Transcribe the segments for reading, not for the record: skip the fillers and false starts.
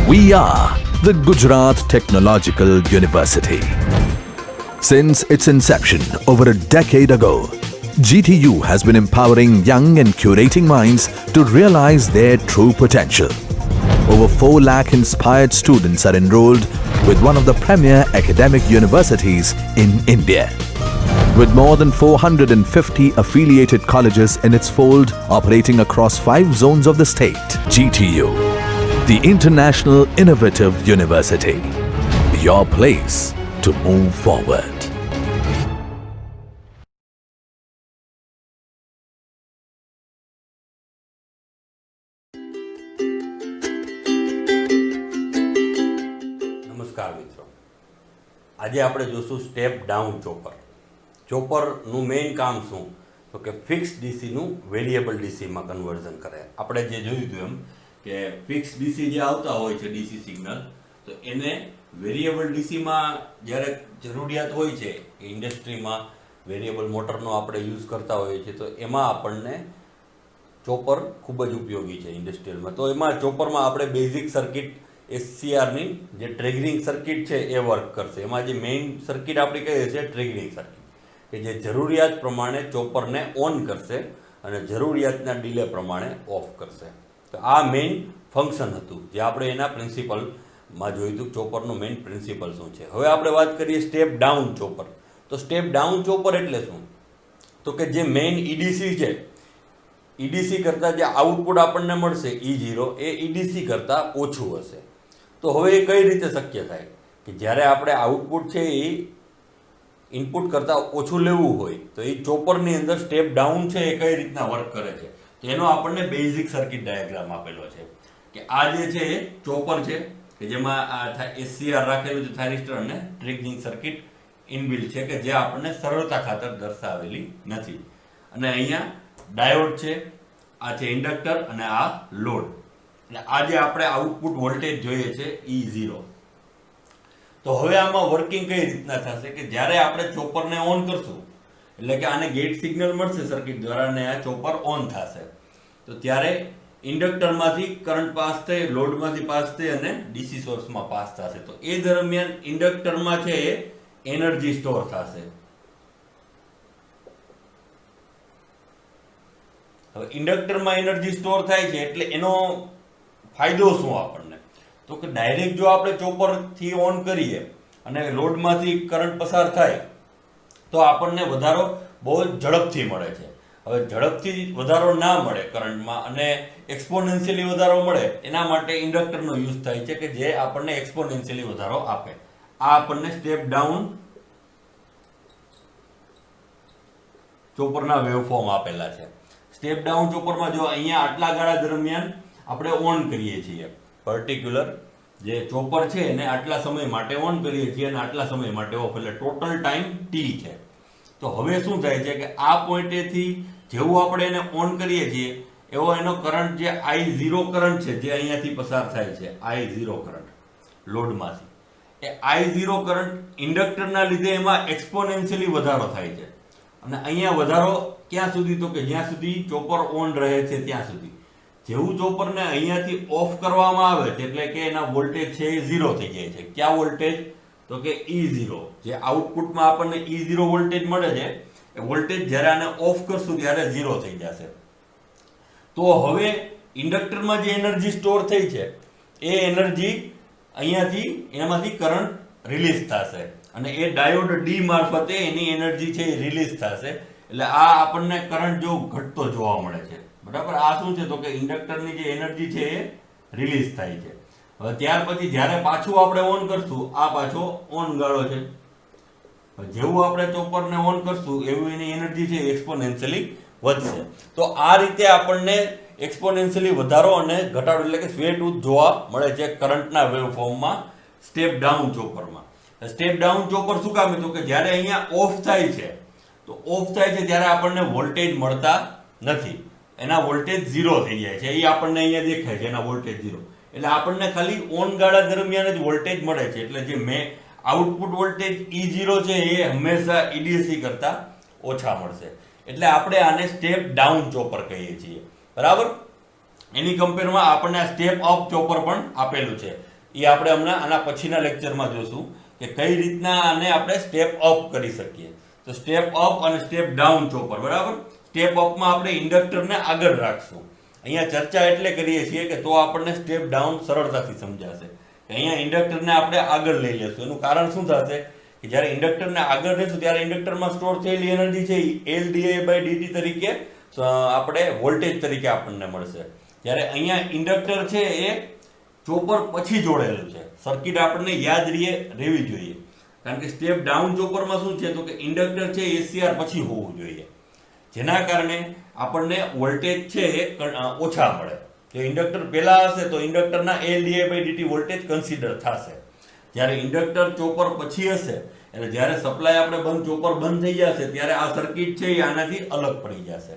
We are the Gujarat Technological University. Since its inception over a decade ago, GTU has been empowering young and curating minds to realize their true potential. Over 4 lakh inspired students are enrolled with one of the premier academic universities in India. With more than 450 affiliated colleges in its fold operating across 5 zones of the state, GTU, the International Innovative University, your place to move forward. નમસ્કાર મિત્રો, આજે આપણે જોશું step down chopper. ચોપરનું main કામ શું? તો કે fix ડીસીનું variable ડીસીમાં conversion કરે. આપણે જે જોયું હતું એમ કે ફિક્સ ડીસી જે આવતા હોય છે ડીસી સિગ્નલ, તો એને વેરિયેબલ ડીસીમાં જ્યારે જરૂરિયાત હોય છે ઇન્ડસ્ટ્રીમાં વેરિયેબલ મોટરનો આપણે યુઝ કરતા હોઈએ છીએ, તો એમાં આપણને ચોપર ખૂબ જ ઉપયોગી છે ઇન્ડસ્ટ્રીયલમાં. તો એમાં ચોપરમાં આપણે બેઝિક સર્કિટ એસસીઆરની જે ટ્રિગરિંગ સર્કિટ છે એ વર્ક કરશે. એમાં જે મેઇન સર્કિટ આપણી કહીએ છીએ ટ્રિગરિંગ સર્કિટ, કે જે જરૂરિયાત પ્રમાણે ચોપરને ઓન કરશે અને જરૂરિયાતના ડિલે પ્રમાણે ઓફ કરશે. તો આ મેઇન ફંક્શન હતું જે આપણે એના પ્રિન્સિપલમાં જોયું હતું. ચોપરનું મેઇન પ્રિન્સિપલ શું છે. હવે આપણે વાત કરીએ સ્ટેપ ડાઉન ચોપર. તો સ્ટેપ ડાઉન ચોપર એટલે શું? તો કે જે મેઇન ઈડીસી છે, ઈડીસી કરતાં જે આઉટપુટ આપણને મળશે E0 એ ઈડીસી કરતાં ઓછું હશે. તો હવે એ કઈ રીતે શક્ય થાય કે જ્યારે આપણે આઉટપુટ છે એ ઇનપુટ કરતાં ઓછું લેવું હોય તો એ ચોપરની અંદર સ્ટેપ ડાઉન છે એ કઈ રીતના વર્ક કરે છે? તો એનો આપણને બેઝિક સર્કિટ ડાયાગ્રામ આપેલો છે કે આ જે છે એ ચોપર છે કે જેમાં આ એસસીઆર રાખેલું છે, થાઇરિસ્ટર, અને ટ્રિગરિંગ સર્કિટ ઇનબિલ્ટ છે કે જે આપણને સરળતા ખાતર દર્શાવેલી નથી. અને અહીંયા ડાયોડ છે, આ છે ઇન્ડક્ટર અને આ લોડ. એટલે આ જે આપણે આઉટપુટ વોલ્ટેજ જોઈએ છે E0. તો હવે આમાં વર્કિંગ કઈ રીતના થશે કે જ્યારે આપણે ચોપરને ઓન કરશું એટલે કે આને ગેટ સિગ્નલ મળશે સર્કિટ દ્વારા અને આ ચોપર ઓન થશે, તો ત્યારે ઇન્ડક્ટરમાંથી કરંટ પાસ થઈ, લોડમાંથી પાસ થઈ અને ડીસી સોર્સમાં પાસ થશે. તો એ દરમિયાન ઇન્ડક્ટરમાં છે એ એનર્જી સ્ટોર થશે. હવે ઇન્ડક્ટરમાં એનર્જી સ્ટોર થાય છે એટલે એનો ફાયદો શું આપણને? તો કે ડાયરેક્ટ જો આપણે ચોપરથી ઓન કરીએ અને લોડમાંથી કરંટ પસાર થાય તો આપણને વધારો બહુ ઝડપથી મળે છે. હવે ઝડપથી વધારો ના મળે કરંટમાં અને એક્સપોનેન્શિયલી વધારો મળે, એના માટે ઇન્ડક્ટરનો યુઝ થાય છે કે જે આપણને એક્સપોનેન્શિયલી વધારો આપે. આ આપણને સ્ટેપ ડાઉન ચોપરના વેવફોર્મ આપેલા છે. સ્ટેપ ડાઉન ચોપરમાં જો અહીંયા આટલા ગાળા દરમિયાન આપણે ઓન કરીએ છીએ, પર્ટિક્યુલર જે ચોપર છે એને આટલા સમય માટે ઓન કરીએ છીએ અને આટલા સમય માટે ઓફ, એટલે ટોટલ ટાઈમ T છે. તો હવે શું થાય છે કે આ પોઈન્ટેથી જેવું આપણે એને ઓન કરીએ છીએ એવો એનો કરંટ જે I0 કરંટ છે જે અહીંયાથી પસાર થાય છે, I0 કરંટ લોડમાંથી, એ I0 કરંટ ઇન્ડક્ટરના લીધે એમાં એક્સપોનેન્શિયલી વધારો થાય છે. અને અહીંયા વધારો ક્યાં સુધી? તો કે જ્યાં સુધી ચોપર ઓન રહે છે ત્યાં સુધી. જેવું ચોપરને અહીંયાથી ઓફ કરવામાં આવે છે એટલે કે એના વોલ્ટેજ છે એ 0 થઈ જાય છે. ક્યાં વોલ્ટેજ? તો કે E0. જે આઉટપુટમાં આપણને E0 વોલ્ટેજ મળે છે એ વોલ્ટેજ જ્યારે આને ઓફ કરશું ત્યારે 0 થઈ જશે. તો હવે ઇન્ડક્ટરમાં જે એનર્જી સ્ટોર થઈ છે એ એનર્જી અહીંયાથી એનામાંથી કરંટ રિલીઝ થશે અને એ ડાયોડ ડી મારફતે એની એનર્જી છે એ રિલીઝ થશે. એટલે આ આપણને કરંટ જો ઘટતો જોવા મળે છે. બરાબર. આ શું છે? તો કે ઇન્ડક્ટરની જે એનર્જી છે એ રિલીઝ થાય છે. હવે ત્યાર પછી જ્યારે પાછું આપણે ઓન કરશું, આ પાછો ઓન ગાળો છે, જેવું આપણે ચોપરને ઓન કરશું એવું એની એનર્જી છે એક્સપોનેન્શિયલી વધશે. તો આ રીતે આપણને એક્સપોનેન્શિયલી વધારો અને ઘટાડો એટલે કે સ્વેટૂથ જોવા મળે છે કરંટના વેવફોર્મમાં સ્ટેપ ડાઉન ચોપરમાં. સ્ટેપ ડાઉન ચોપર શું કામ? તો કે જ્યારે અહીંયા ઓફ થાય છે, તો ઓફ થાય છે ત્યારે આપણને વોલ્ટેજ મળતા નથી, એના વોલ્ટેજ 0 થઈ જાય છે. એ આપણને અહીંયા દેખાય છે એના વોલ્ટેજ 0. એટલે આપણને ખાલી ઓન ગાળા દરમિયાન જ વોલ્ટેજ મળે છે. એટલે જે આઉટપુટ વોલ્ટેજ E0 છે એ હંમેશા EDC કરતા ઓછા મળશે. એટલે આપણે આને સ્ટેપ ડાઉન ચોપર કહીએ છીએ. બરાબર. એની કમ્પેરમાં આપણને આ સ્ટેપ અપ ચોપર પણ આપેલું છે એ આપણે હમણાં આના પછીના લેક્ચરમાં જોશું કે કઈ રીતના આને આપણે સ્ટેપ અપ કરી શકીએ. તો સ્ટેપ અપ અને સ્ટેપ ડાઉન ચોપર, બરાબર. સ્ટેપ અપમાં આપણે ઇન્ડક્ટરને આગળ રાખશું. અહીંયા ચર્ચા એટલે કરીએ છીએ કે તો આપણને સ્ટેપ ડાઉન સરળતાથી સમજાશે. અહીંયા ઇન્ડક્ટરને આપણે આગળ લઈ લેશું. એનું કારણ શું થશે કે જ્યારે ઇન્ડક્ટરને આગળ લેશું ત્યારે ઇન્ડક્ટરમાં સ્ટોર થયેલી એનર્જી છે એ LdI/dt તરીકે આપણે વોલ્ટેજ તરીકે આપણને મળશે. જ્યારે અહીંયા ઇન્ડક્ટર છે એ ચોપર પછી જોડેલું છે. સર્કિટ આપણને યાદ રહેવી જોઈએ, કારણ કે સ્ટેપ ડાઉન ચોપરમાં શું છે તો કે ઇન્ડક્ટર છે SCR પછી હોવું જોઈએ, જેના કારણે આપણને વોલ્ટેજ છે એ ઓછા મળે. જો ઇન્ડક્ટર પહેલા હશે તો ઇન્ડક્ટરના LdI/dt વોલ્ટેજ કન્સિડર થશે. જ્યારે ઇન્ડક્ટર ચોપર પછી હશે એટલે જ્યારે સપ્લાય આપણે ચોપર બંધ થઈ જશે ત્યારે આ સર્કિટ છે એ આનાથી અલગ પડી જશે.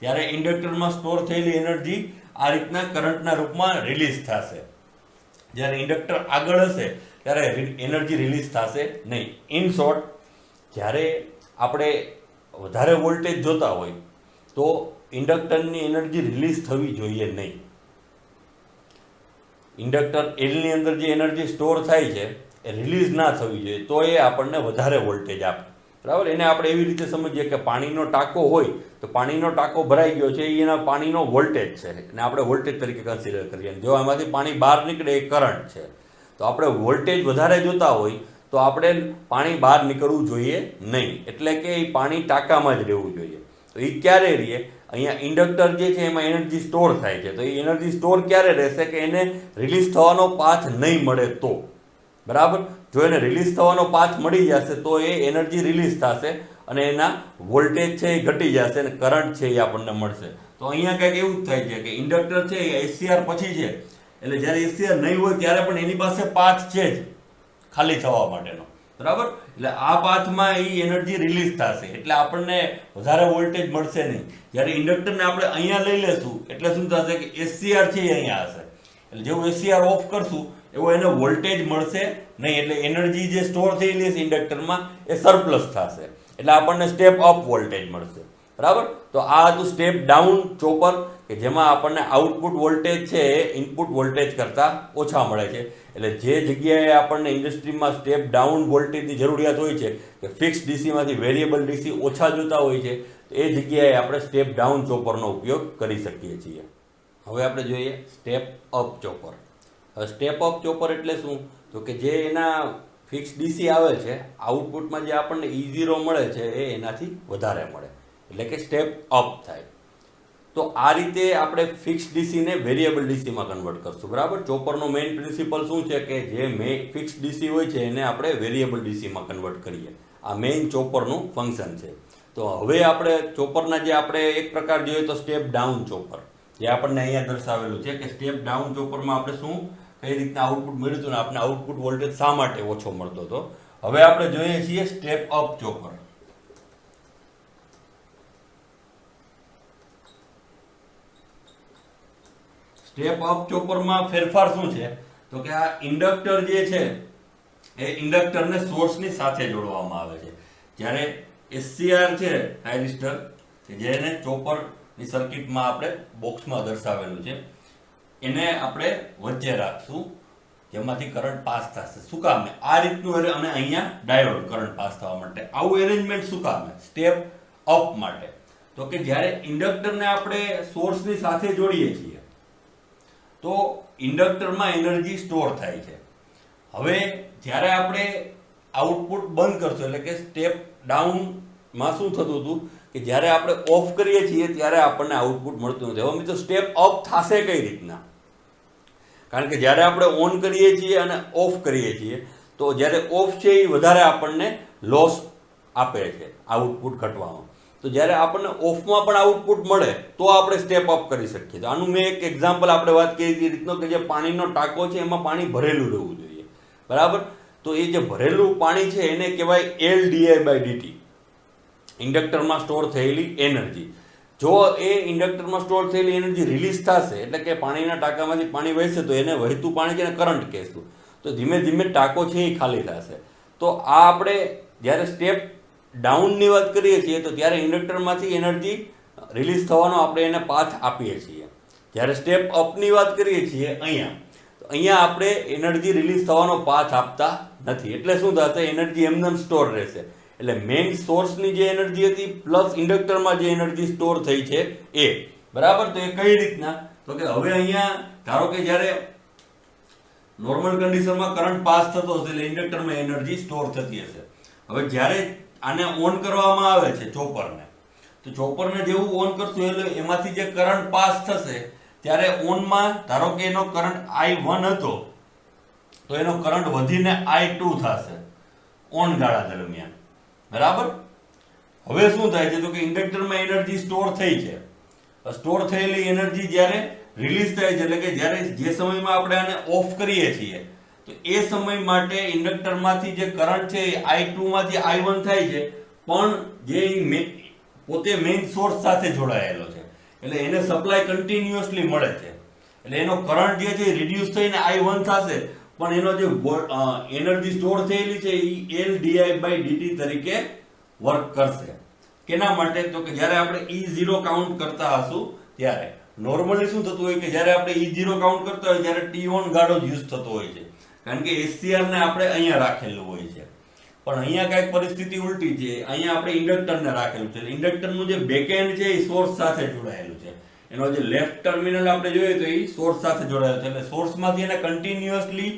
ત્યારે ઇન્ડક્ટરમાં સ્ટોર થયેલી એનર્જી આ રીતના કરંટના રૂપમાં રિલીઝ થશે. જ્યારે ઇન્ડક્ટર આગળ હશે ત્યારે એનર્જી રિલીઝ થશે નહીં. ઇન શોર્ટ, જ્યારે આપણે વધારે વોલ્ટેજ જોતા હોય તો ઇન્ડક્ટરની એનર્જી રિલીઝ થવી જોઈએ નહીં. ઇન્ડક્ટર એલની અંદર જે એનર્જી સ્ટોર થાય છે એ રિલીઝ ના થવી જોઈએ, તો એ આપણને વધારે વોલ્ટેજ આપે, બરાબર. એને આપણે એવી રીતે સમજીએ કે પાણીનો ટાંકો હોય તો પાણીનો ટાંકો ભરાઈ ગયો છે, એના પાણીનો વોલ્ટેજ છે અને આપણે વોલ્ટેજ તરીકે કન્સિડર કરીએ. જો એમાંથી પાણી બહાર નીકળે એ કરંટ છે. તો આપણે વોલ્ટેજ વધારે જોતા હોય તો આપણે પાણી બહાર નીકળવું જોઈએ નહીં, એટલે કે એ પાણી ટાંકામાં જ રહેવું જોઈએ. તો એ ક્યારે રહે? અહીંયા ઇન્ડક્ટર જે છે એમાં એનર્જી સ્ટોર થાય છે. તો એ એનર્જી સ્ટોર ક્યારે રહેશે કે એને રિલીઝ થવાનો પાથ નહીં મળે તો, બરાબર. જો એને રિલીઝ થવાનો પાથ મળી જશે તો એ એનર્જી રિલીઝ થશે અને એના વોલ્ટેજ છે એ ઘટી જશે અને કરંટ છે એ આપણને મળશે. તો અહીંયા કંઈક એવું જ થાય છે કે ઇન્ડક્ટર છે એ SCR પછી છે, એટલે જ્યારે SCR નહીં હોય ત્યારે પણ એની પાસે પાથ છે જ ખાલી થવા માટેનો, બરાબર. એટલે આ પાથમાં એ એનર્જી રિલીઝ થશે એટલે આપણને વધારે વોલ્ટેજ મળશે નહીં. જ્યારે ઇન્ડક્ટરને આપણે અહીંયા લઈ લેશું એટલે શું થશે કે SCR છે એ અહીંયા હશે, એટલે જેવું SCR ઓફ કરશું એવો એને વોલ્ટેજ મળશે નહીં, એટલે એનર્જી જે સ્ટોર થયેલી છે ઇન્ડક્ટરમાં એ સરપ્લસ થશે, એટલે આપણને સ્ટેપ અપ વોલ્ટેજ મળશે, બરાબર. તો આ હતું સ્ટેપ ડાઉન ચોપર કે જેમાં આપણને આઉટપુટ વોલ્ટેજ છે એ ઇનપુટ વોલ્ટેજ કરતાં ઓછા મળે છે. એટલે જે જગ્યાએ આપણને ઇન્ડસ્ટ્રીમાં સ્ટેપ ડાઉન વોલ્ટેજની જરૂરિયાત હોય છે કે ફિક્સ ડીસીમાંથી વેરિયેબલ ડીસી ઓછા જોતા હોય છે, તો એ જગ્યાએ આપણે સ્ટેપ ડાઉન ચોપરનો ઉપયોગ કરી શકીએ છીએ. હવે આપણે જોઈએ સ્ટેપ અપ ચોપર. હવે સ્ટેપ અપ ચોપર એટલે શું તો કે જે એના ફિક્સ ડીસી આવે છે આઉટપુટમાં જે આપણને E0 મળે છે એ એનાથી વધારે મળે, એટલે કે સ્ટેપ અપ થાય. તો આ રીતે આપણે ફિક્સ ડીસીને વેરિયેબલ ડીસીમાં કન્વર્ટ કરશું, બરાબર. ચોપરનો મેઇન પ્રિન્સિપલ શું છે કે જે ફિક્સ ડીસી હોય છે એને આપણે વેરિયેબલ ડીસીમાં કન્વર્ટ કરીએ. આ મેઇન ચોપરનું ફંક્શન છે. તો હવે આપણે ચોપરના જે આપણે એક પ્રકાર જોઈએ તો સ્ટેપ ડાઉન ચોપર, જે આપણને અહીંયા દર્શાવેલું છે કે સ્ટેપ ડાઉન ચોપરમાં આપણે શું કઈ રીતના આઉટપુટ મળ્યું હતું ને આપણે આઉટપુટ વોલ્ટેજ શા માટે ઓછો મળતો હતો. હવે આપણે જોઈએ છીએ step up chopper. Step up ચોપરમાં ફેરફાર શું છે તો કે આ ઇન્ડક્ટર જે છે એ ઇન્ડક્ટરને સોર્સની સાથે જોડવામાં આવે છે. જ્યારે SCR છે થાઇરિસ્ટર કે જેને ચોપરની સર્કિટમાં આપણે બોક્સમાં દર્શાવેલું છે એને આપણે વચ્ચે રાખશું જેમાંથી કરંટ પાસ થશે. શું કામે? આ રીતનું અને અહીંયા ડાયોડ કરંટ પાસ થવા માટે. આવું એરેન્જમેન્ટ શું કામે? સ્ટેપ અપ માટે. તો કે જ્યારે ઇન્ડક્ટરને આપણે સોર્સની સાથે જોડીએ છીએ તો ઇન્ડક્ટરમાં એનર્જી સ્ટોર થાય છે. હવે જ્યારે આપણે આઉટપુટ બંધ કરશું એટલે કે સ્ટેપ ડાઉનમાં શું થતું હતું કે જ્યારે આપણે ઓફ કરીએ છીએ ત્યારે આપણને આઉટપુટ મળતું નથી. હવે મિત્રો સ્ટેપ અપ થશે કઈ રીતના? કારણ કે જ્યારે આપણે ઓન કરીએ છીએ અને ઓફ કરીએ છીએ તો જ્યારે ઓફ છે એ વધારે આપણને લોસ આપે છે આઉટપુટ ઘટવામાં. તો જ્યારે આપણને ઓફમાં પણ આઉટપુટ મળે તો આપણે સ્ટેપ અપ કરી શકીએ. તો આનું મેં એક એક્ઝામ્પલ આપણે વાત કરી હતી રીતનો કે જે પાણીનો ટાંકો છે એમાં પાણી ભરેલું રહેવું જોઈએ, બરાબર. તો એ જે ભરેલું પાણી છે એને કહેવાય LdI/dt, ઇન્ડક્ટરમાં સ્ટોર થયેલી એનર્જી. જો એ ઇન્ડક્ટરમાં સ્ટોર થયેલી એનર્જી રિલીઝ થશે એટલે કે પાણીના ટાંકામાંથી પાણી વહેશે તો એને વહેતું પાણી છે એને કરંટ કહેશું. તો ધીમે ધીમે ટાંકો છે એ ખાલી થશે. તો આ આપણે જ્યારે સ્ટેપ ડાઉનની વાત કરીએ છીએ તો ત્યારે ઇન્ડક્ટરમાંથી એનર્જી રિલીઝ થવાનો આપણે એને પાથ આપીએ છીએ. જ્યારે સ્ટેપ અપની વાત કરીએ છીએ અહીંયા તો અહીંયા આપણે એનર્જી રિલીઝ થવાનો પાથ આપતા નથી, એટલે શું થશે, એનર્જી એમનેમ સ્ટોર રહેશે. એટલે મેઇન સોર્સની જે એનર્જી હતી પ્લસ ઇન્ડક્ટરમાં જે એનર્જી સ્ટોર થઈ છે એ, બરાબર. તો એ કઈ રીતના, તો કે હવે અહીંયા ધારો કે જ્યારે નોર્મલ કન્ડિશનમાં કરંટ પાસ થતો હશે એટલે ઇન્ડક્ટરમાં એનર્જી સ્ટોર થતી હશે. હવે જ્યારે આને ઓન કરવામાં આવે છે ચોપરને, તો ચોપરને જેવું ઓન કરશું એટલે એમાંથી જે કરંટ પાસ થશે ત્યારે ઓનમાં ધારો કે એનો કરંટ I1 હતો તો એનો કરંટ વધીને I2 થશે ઓન ગાળા દરમિયાન, બરાબર. હવે શું થાય છે, તો કે ઇન્ડક્ટરમાં એનર્જી સ્ટોર થઈ છે. સ્ટોર થયેલી એનર્જી જ્યારે રિલીઝ થાય છે, એટલે કે જ્યારે જે સમયમાં આપણે આને ઓફ કરીએ છીએ તો એ સમય માટે ઇન્ડક્ટરમાંથી જે કરંટ છે એ I2 માંથી I1 થાય છે, પણ જે પોતે મેઇન સોર્સ સાથે જોડાયેલો છે એટલે એને સપ્લાય કન્ટિન્યુઅસલી મળે છે. એટલે એનો કરંટ જે છે રિડ્યુસ થઈને I1 થશે, પણ એનો જે એનર્જી સ્ટોર થયેલી છે એ LdI/dt તરીકે વર્ક કરશે. કેના માટે, તો કે જ્યારે આપણે E0 કાઉન્ટ કરતા હશું ત્યારે નોર્મલી શું થતું હોય કે જ્યારે આપણે E0 કાઉન્ટ કરતા હોય ત્યારે T1 ગાળો જ યુઝ થતો હોય છે, કારણ કે SCR ને આપણે અહીંયા રાખેલું હોય છે. પણ અહીંયા કઈક પરિસ્થિતિ ઉલટી છે, અહીંયા આપણે ઇન્ડક્ટરને રાખેલું છે. ઇન્ડક્ટરનું જે બેકએન્ડ છે એ સોર્સ સાથે જોડાયેલું છે. એનો જે લેફ્ટ ટર્મિનલ આપણે જોઈએ તો એ સોર્સ સાથે જોડાયેલો છે, એટલે સોર્સમાંથી એને કન્ટિન્યુઅસલી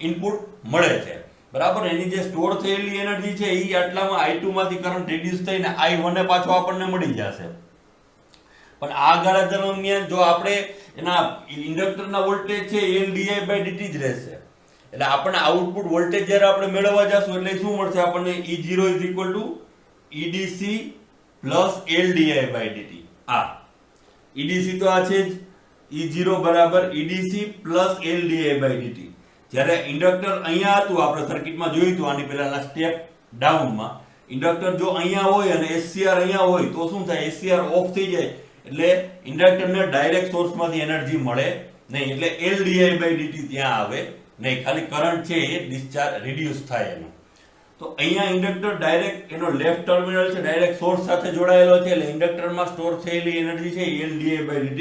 ઇનપુટ મળે છે, બરાબર. એની જે સ્ટોર થયેલી એનર્જી છે એ આટલામાં I2 માંથી કરંટ રિડ્યુસ થઈને I1 પાછો આપણને મળી જશે. પણ આ ગાળા દરમિયાન જો આપણે એના ઇન્ડક્ટરના વોલ્ટેજ છે LdI/dt જ રહેશે. એટલે આપણને આઉટપુટ વોલ્ટેજ જ્યારે આપણે મેળવવા જશું એટલે શું મળશે આપણને, E0 EDC LdI/dt. આ EDC તો આ છે જ, E0 EDC LdI/dt. જ્યારે ઇન્ડક્ટર અહીંયા હતું, આપણે સર્કિટમાં જોયું હતું આની પહેલાના સ્ટેપ ડાઉનમાં, ઇન્ડક્ટર જો અહીંયા હોય અને SCR અહીંયા હોય તો શું થાય, SCR ઓફ થઈ જાય એટલે ઇન્ડક્ટરને ડાયરેક્ટ સોર્સમાંથી એનર્જી મળે નહીં, એટલે LdI/dt ત્યાં આવે નહીં, ખાલી કરંટ છે એ ડિસ્ચાર્જ રિડ્યુસ થાય એનો. તો અહીંયા ઇન્ડક્ટર ડાયરેક્ટ એનો લેફ્ટ ટર્મિનલ છે ડાયરેક્ટ સોર્સ સાથે જોડાયેલો છે, એટલે ઇન્ડક્ટરમાં સ્ટોર થયેલી એનર્જી છે LdI/dt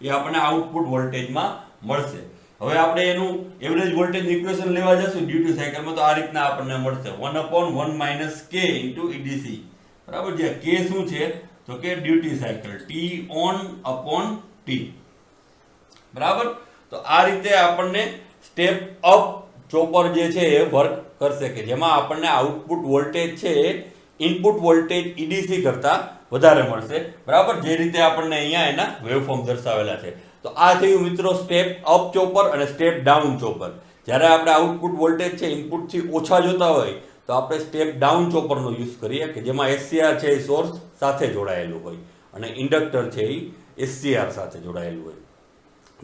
એ આપણને આઉટપુટ વોલ્ટેજમાં મળશે. હવે આપણે એનું એવરેજ વોલ્ટેજ ઇક્વેશન લેવા જશું ડ્યુટી સાયકલમાં, તો આ રીતના આપણને મળશે 1/1 - K × EDC, બરાબર. જે K શું છે, તો કે ડ્યુટી સાયકલ T(on/T), બરાબર. તો આ રીતે આપણને સ્ટેપ અપ ચોપર જે છે એ વર્ક કરશે, કે જેમાં આપણને આઉટપુટ વોલ્ટેજ છે ઇનપુટ વોલ્ટેજ EDC કરતા વધારે મળશે, બરાબર. જે રીતે આપણને અહીંયા એના વેવફોર્મ દર્શાવેલા છે. તો આ થયું મિત્રો સ્ટેપ અપ ચોપર અને સ્ટેપ ડાઉન ચોપર. જ્યારે આપણે આઉટપુટ વોલ્ટેજ છે ઇનપુટથી ઓછા જોતા હોય તો આપણે સ્ટેપ ડાઉન ચોપરનો યુઝ કરીએ, કે જેમાં SCR છે એ સોર્સ સાથે જોડાયેલું હોય અને ઇન્ડક્ટર છે એ SCR સાથે જોડાયેલું હોય.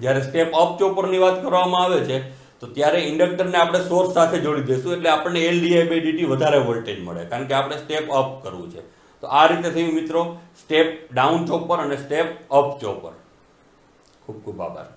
જ્યારે સ્ટેપ અપ ચોપરની વાત કરવામાં આવે છે તો ત્યારે ઇન્ડક્ટરને આપણે સોર્સ સાથે જોડી દઈશું એટલે આપણને LdI/dt વધારે વોલ્ટેજ મળે, કારણ કે આપણે સ્ટેપ અપ કરવું છે. તો આ રીતે થયું મિત્રો સ્ટેપ ડાઉન ચોપર અને સ્ટેપ અપ ચોપર. ખૂબ ખૂબ આભાર.